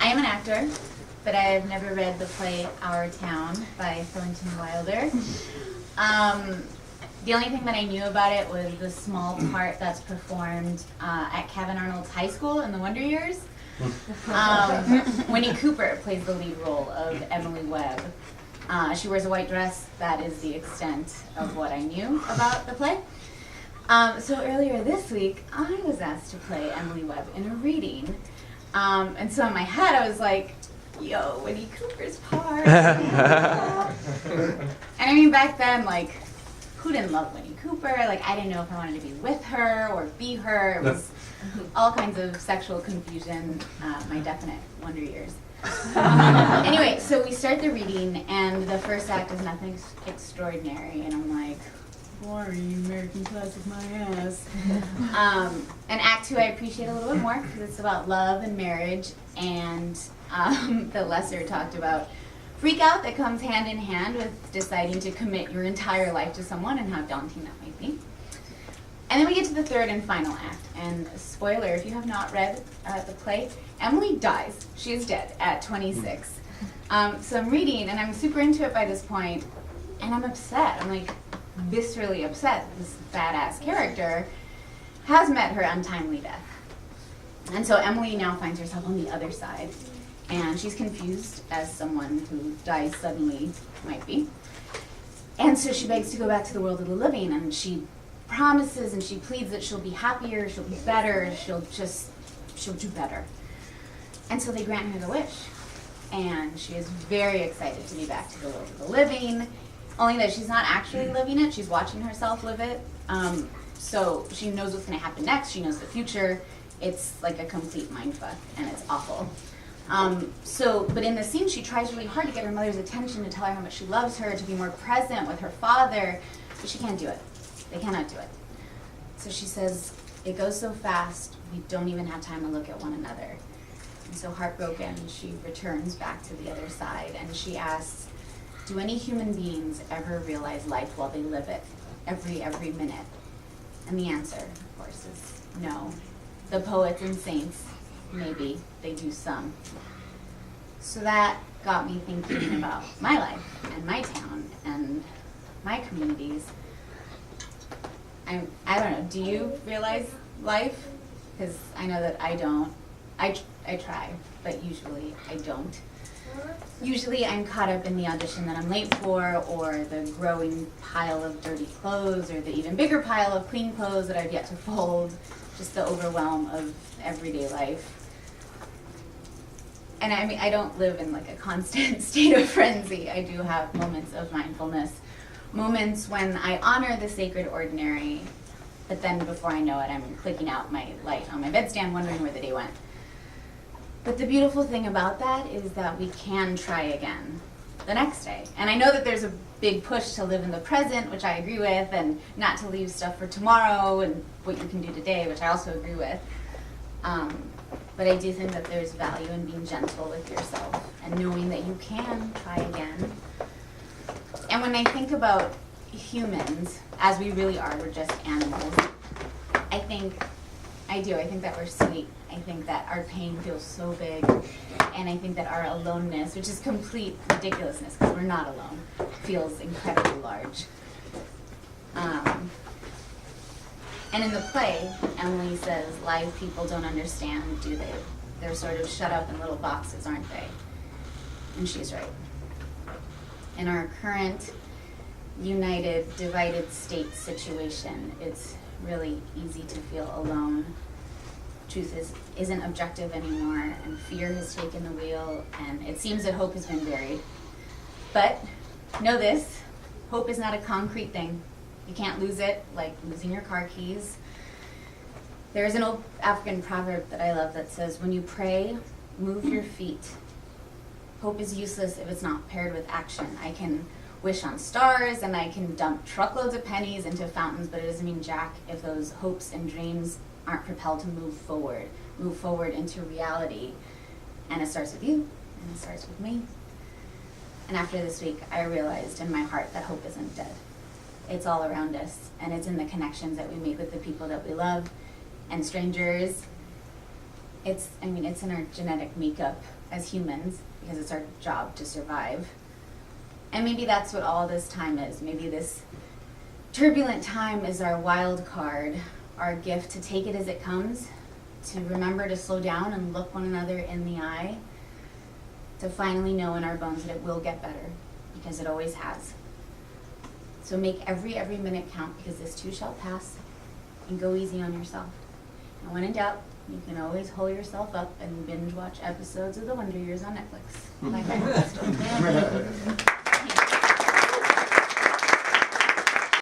am an actor, but I have never read the play Our Town by Thornton Wilder. The only thing that I knew about it was the small part that's performed at Kevin Arnold's high school in the Wonder Years. Winnie Cooper plays the lead role of Emily Webb. She wears a white dress. That is the extent of what I knew about the play. So earlier this week, I was asked to play Emily Webb in a reading. And so in my head, I was like, yo, Winnie Cooper's part. And I mean, back then, like, who didn't love Winnie Cooper? Like, I didn't know if I wanted to be with her or be her. It was all kinds of sexual confusion, my definite Wonder Years. Anyway, so we start the reading, and the first act is nothing extraordinary, and I'm like, boring, American classic my ass. And Act 2 I appreciate a little bit more, because it's about love and marriage, and the lesser talked about freak out that comes hand in hand with deciding to commit your entire life to someone and how daunting that might be. And then we get to the third and final act, and spoiler, if you have not read the play, Emily dies. She is dead at 26. So I'm reading, and I'm super into it by this point, and I'm upset. I'm like viscerally upset that this badass character has met her untimely death. And so Emily now finds herself on the other side, and she's confused, as someone who dies suddenly might be. And so she begs to go back to the world of the living, and she promises and she pleads that she'll be happier, she'll be better, she'll do better. And so they grant her the wish. And she is very excited to be back to the world of the living, only that she's not actually living it, she's watching herself live it. So she knows what's gonna happen next, she knows the future. It's like a complete mindfuck, and it's awful. But in the scene, she tries really hard to get her mother's attention, to tell her how much she loves her, to be more present with her father, but she can't do it. They cannot do it. So she says, it goes so fast, we don't even have time to look at one another. And so heartbroken, she returns back to the other side, and she asks, do any human beings ever realize life while they live it, every minute? And the answer, of course, is no. The poets and saints, maybe, they do some. So that got me thinking about my life and my town and my communities. I don't know, do you realize life? Because I know that I don't. I try, but usually I don't. Usually I'm caught up in the audition that I'm late for, or the growing pile of dirty clothes, or the even bigger pile of clean clothes that I've yet to fold, just the overwhelm of everyday life. And I mean, I don't live in like a constant state of frenzy. I do have moments of mindfulness, moments when I honor the sacred ordinary, but then before I know it, I'm clicking out my light on my bedstand, wondering where the day went. But the beautiful thing about that is that we can try again the next day. And I know that there's a big push to live in the present, which I agree with, and not to leave stuff for tomorrow and what you can do today, which I also agree with. But I do think that there's value in being gentle with yourself and knowing that you can try again. And when I think about humans, as we really are, we're just animals, I think that we're sweet. I think that our pain feels so big, and I think that our aloneness, which is complete ridiculousness because we're not alone, feels incredibly large. And in the play, Emily says, live people don't understand, do they? They're sort of shut up in little boxes, aren't they? And she's right. In our current united, divided state situation, it's really easy to feel alone. Truth isn't objective anymore, and fear has taken the wheel, and it seems that hope has been buried. But know this, hope is not a concrete thing. You can't lose it like losing your car keys. There's an old African proverb that I love that says, when you pray, move your feet. Hope is useless if it's not paired with action. I can wish on stars and I can dump truckloads of pennies into fountains, but it doesn't mean jack if those hopes and dreams aren't propelled to move forward into reality. And it starts with you, and it starts with me. And after this week, I realized in my heart that hope isn't dead. It's all around us, and it's in the connections that we make with the people that we love, and strangers, it's in our genetic makeup as humans, because it's our job to survive. And maybe that's what all this time is. Maybe this turbulent time is our wild card, our gift to take it as it comes, to remember to slow down and look one another in the eye, to finally know in our bones that it will get better, because it always has. So make every minute count, because this too shall pass, and go easy on yourself. And when in doubt, you can always hold yourself up and binge watch episodes of The Wonder Years on Netflix. Like I